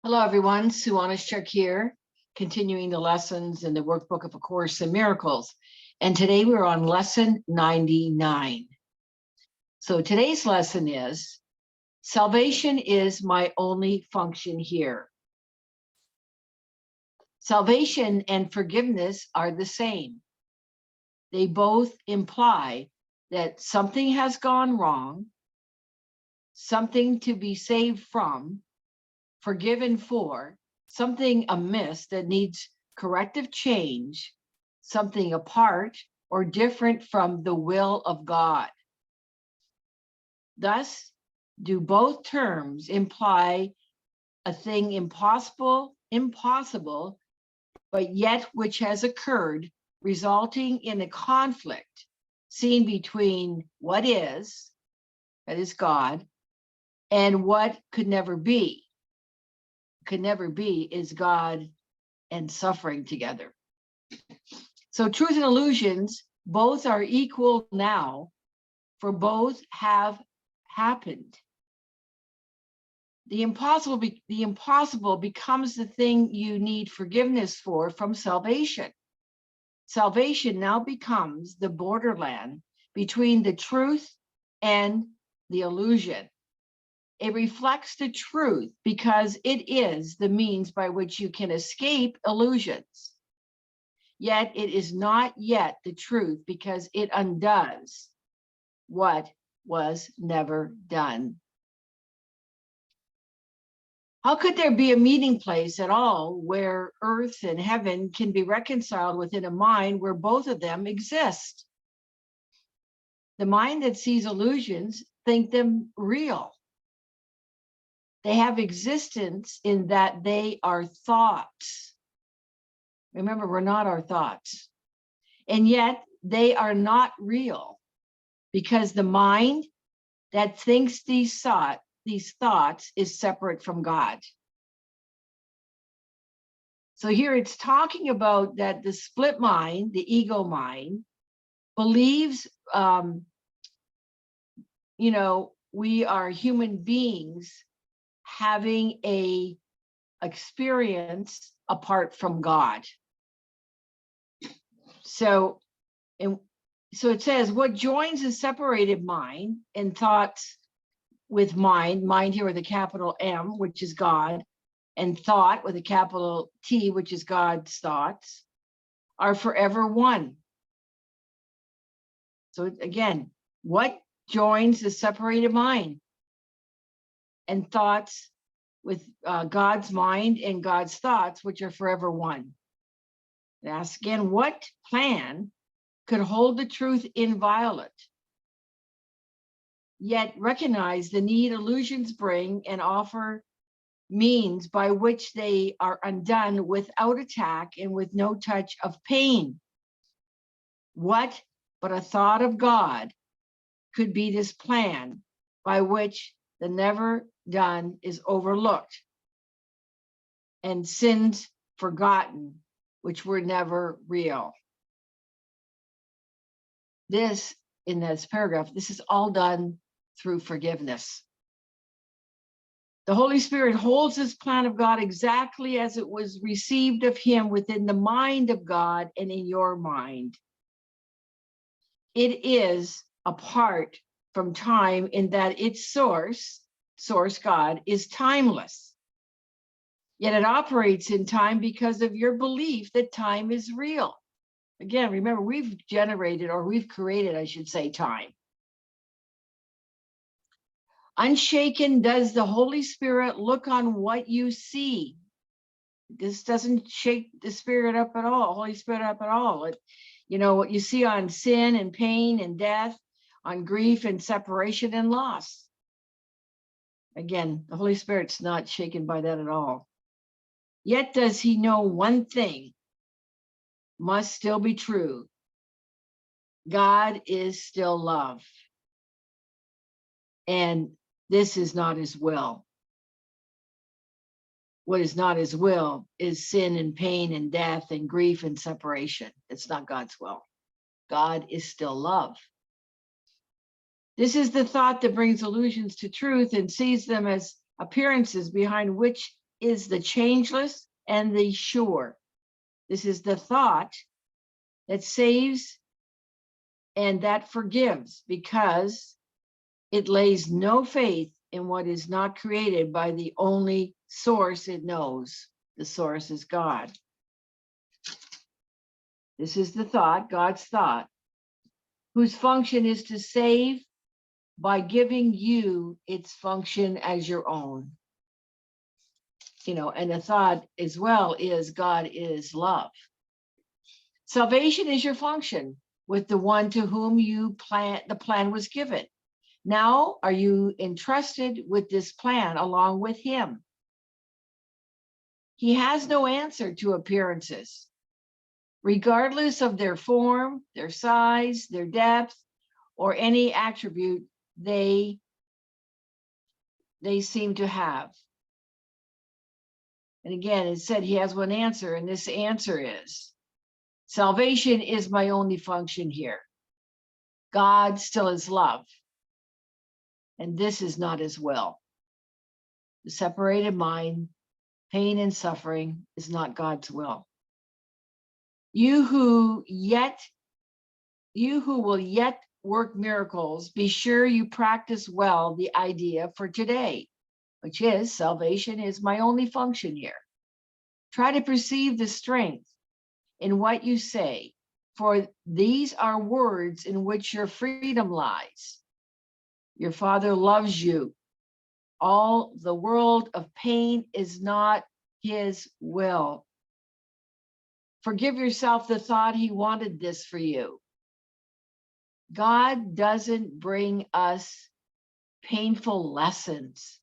Hello, everyone. Sue.oneschuk here, continuing the lessons in the Workbook of A Course in Miracles. And today we're on lesson 99. So today's lesson is, salvation is my only function here. Salvation and forgiveness are the same. They both imply that something has gone wrong, something to be saved from, forgiven for, something amiss that needs corrective change, something apart or different from the will of God. Thus, do both terms imply a thing impossible, but yet which has occurred, resulting in a conflict seen between what is, that is God, and what could never be. Could never be is God and suffering together. So truth and illusions, both are equal now, for both have happened. The impossible becomes the thing you need forgiveness for from salvation. Salvation now becomes the borderland between the truth and the illusion. It reflects the truth because it is the means by which you can escape illusions. Yet it is not yet the truth because it undoes what was never done. How could there be a meeting place at all where earth and heaven can be reconciled within a mind where both of them exist? The mind that sees illusions think them real. They have existence in that they are thoughts. Remember, we're not our thoughts. And yet they are not real because the mind that thinks these thoughts is separate from God. So here it's talking about that the split mind, the ego mind, believes, we are human beings having a experience apart from God. So it says, what joins a separated mind and thoughts with mind here with a capital M, which is God, and thought with a capital T, which is God's thoughts, are forever one. So again, what joins the separated mind and thoughts with God's mind and God's thoughts, which are forever one? And ask again, what plan could hold the truth inviolate, yet recognize the need illusions bring and offer means by which they are undone without attack and with no touch of pain? What but a thought of God could be this plan by which the never done is overlooked and sins forgotten, which were never real? This, in this paragraph, this is all done through forgiveness. The Holy Spirit holds this plan of God exactly as it was received of him within the mind of God and in your mind. It is apart from time in that its source God, is timeless. Yet it operates in time because of your belief that time is real. Again, remember, we've created, I should say, time. Unshaken does the Holy Spirit look on what you see. This doesn't shake the Spirit up at all, Holy Spirit up at all. What you see on sin and pain and death, on grief and separation and loss. Again, the Holy Spirit's not shaken by that at all. Yet does he know one thing must still be true. God is still love. And this is not his will. What is not his will is sin and pain and death and grief and separation. It's not God's will. God is still love. This is the thought that brings illusions to truth and sees them as appearances behind which is the changeless and the sure. This is the thought that saves and that forgives, because it lays no faith in what is not created by the only source it knows. The source is God. This is the thought, God's thought, whose function is to save by giving you its function as your own. And the thought as well is God is love. Salvation is your function with the one to whom the plan was given. Now, are you entrusted with this plan along with him? He has no answer to appearances, regardless of their form, their size, their depth, or any attribute they seem to have. And again, it said he has one answer, and this answer is, salvation is my only function here. God still is love, and this is not his will. The separated mind, pain and suffering is not God's will. You who will yet work miracles, be sure you practice well the idea for today, which is salvation is my only function here. Try to perceive the strength in what you say, for these are words in which your freedom lies. Your Father loves you. All the world of pain is not his will. Forgive yourself the thought he wanted this for you. God doesn't bring us painful lessons.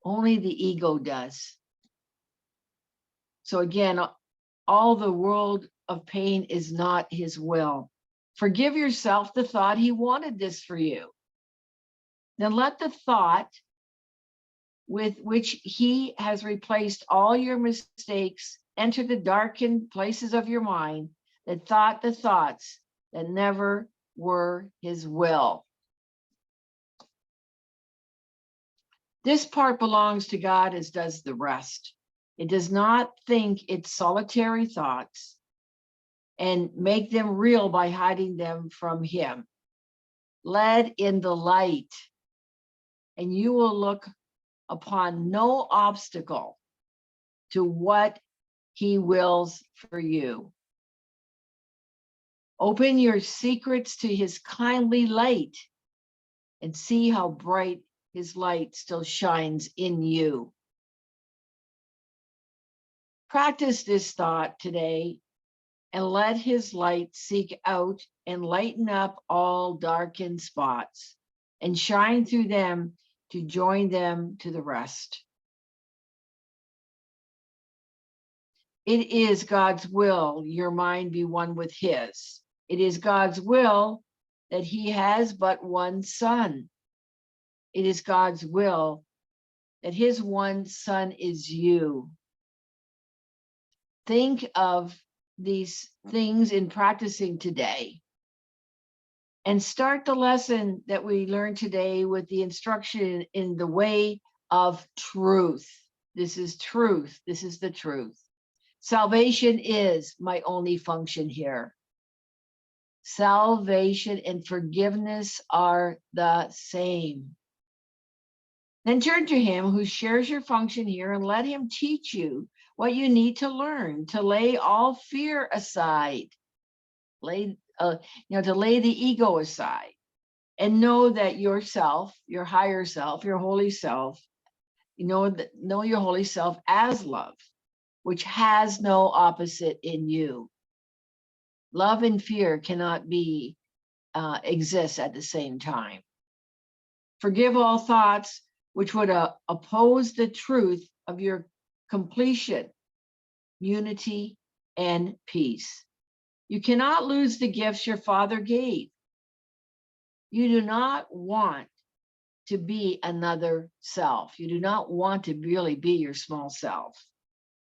Only the ego does. So again, all the world of pain is not his will. Forgive yourself the thought he wanted this for you. Then let the thought with which he has replaced all your mistakes enter the darkened places of your mind that thought the thoughts that never were his will. This part belongs to God, as does the rest. It does not think its solitary thoughts and make them real by hiding them from him. Led in the light, and you will look upon no obstacle to what he wills for you. Open your secrets to his kindly light and see how bright his light still shines in you. Practice this thought today and let his light seek out and lighten up all darkened spots and shine through them to join them to the rest. It is God's will your mind be one with his. It is God's will that he has but one son. It is God's will that his one son is you. Think of these things in practicing today. And start the lesson that we learned today with the instruction in the way of truth. This is truth. This is the truth. Salvation is my only function here. Salvation and forgiveness are the same. Then turn to him who shares your function here and let him teach you what you need to learn, to lay all fear aside, to lay the ego aside, and know that yourself, your higher self, your holy self, know your holy self as love, which has no opposite in you. Love and fear cannot exist at the same time. Forgive all thoughts which would oppose the truth of your completion, unity, and peace. You cannot lose the gifts your Father gave. You do not want to be another self. You do not want to really be your small self.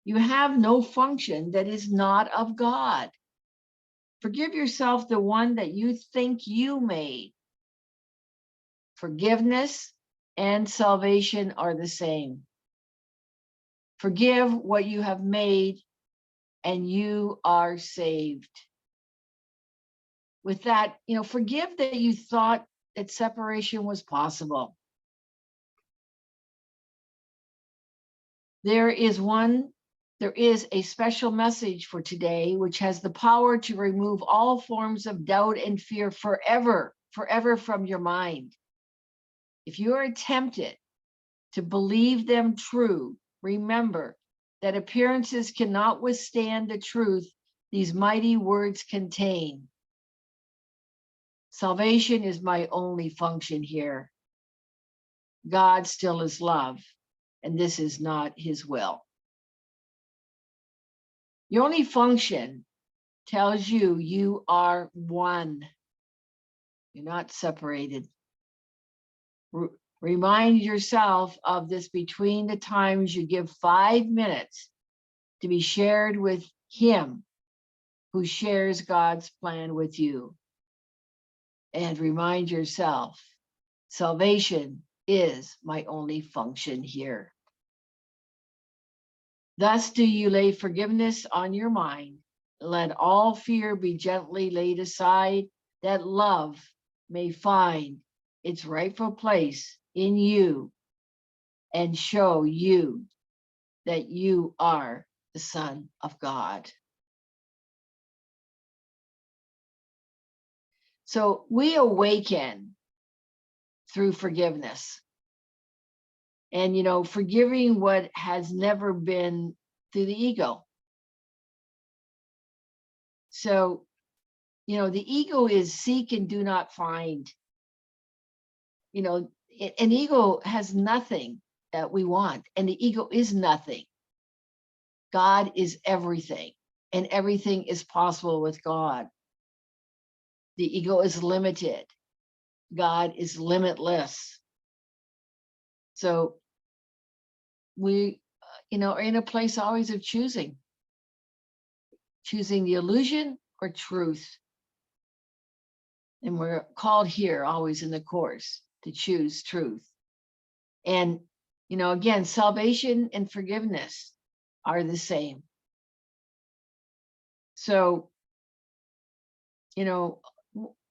You have no function that is not of God. Forgive yourself the one that you think you made. Forgiveness and salvation are the same. Forgive what you have made, and you are saved. With that, forgive that you thought that separation was possible. There is a special message for today, which has the power to remove all forms of doubt and fear forever from your mind. If you are tempted to believe them true, remember that appearances cannot withstand the truth these mighty words contain. Salvation is my only function here. God still is love, and this is not his will. Your only function tells you are one. You're not separated. Remind yourself of this between the times you give 5 minutes to be shared with him who shares God's plan with you. And remind yourself, salvation is my only function here. Thus do you lay forgiveness on your mind. Let all fear be gently laid aside, that love may find its rightful place in you and show you that you are the Son of God. So we awaken through forgiveness. And, forgiving what has never been through the ego. So, the ego is seek and do not find. An ego has nothing that we want, and the ego is nothing. God is everything, and everything is possible with God. The ego is limited. God is limitless. So we, are in a place always of choosing the illusion or truth. And we're called here always in the course to choose truth. And, again, salvation and forgiveness are the same. So,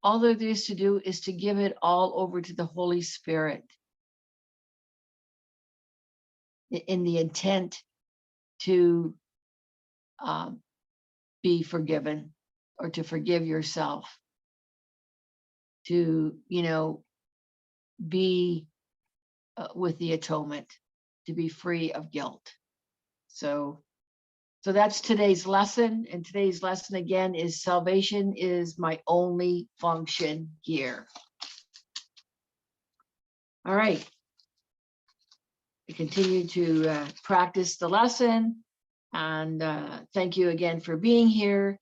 all there is to do is to give it all over to the Holy Spirit in the intent to be forgiven, or to forgive yourself, to, be with the atonement, to be free of guilt. So that's today's lesson. And today's lesson again is salvation is my only function here. All right. We continue to practice the lesson. And thank you again for being here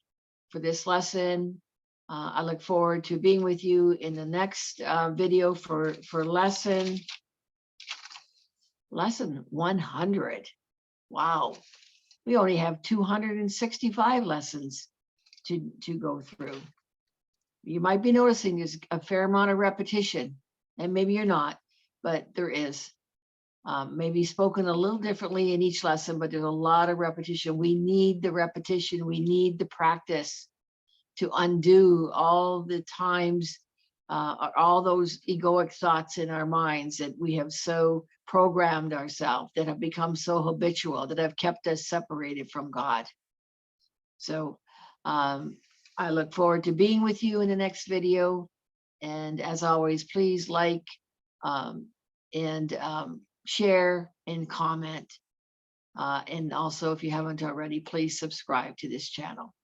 for this lesson. I look forward to being with you in the next video for lesson 100. Wow. We only have 265 lessons to go through. You might be noticing there's a fair amount of repetition, and maybe you're not, but there is. Maybe spoken a little differently in each lesson, but there's a lot of repetition. We need the repetition. We need the practice to undo all the times, all those egoic thoughts in our minds that we have so programmed ourselves, that have become so habitual, that have kept us separated from God. So I look forward to being with you in the next video. And as always, please like and share and comment. And also, if you haven't already, please subscribe to this channel.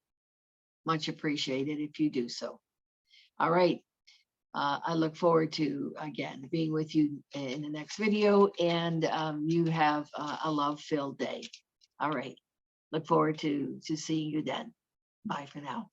Much appreciated if you do so. All right. I look forward to, again, being with you in the next video, and you have a love-filled day. All right. Look forward to seeing you then. Bye for now.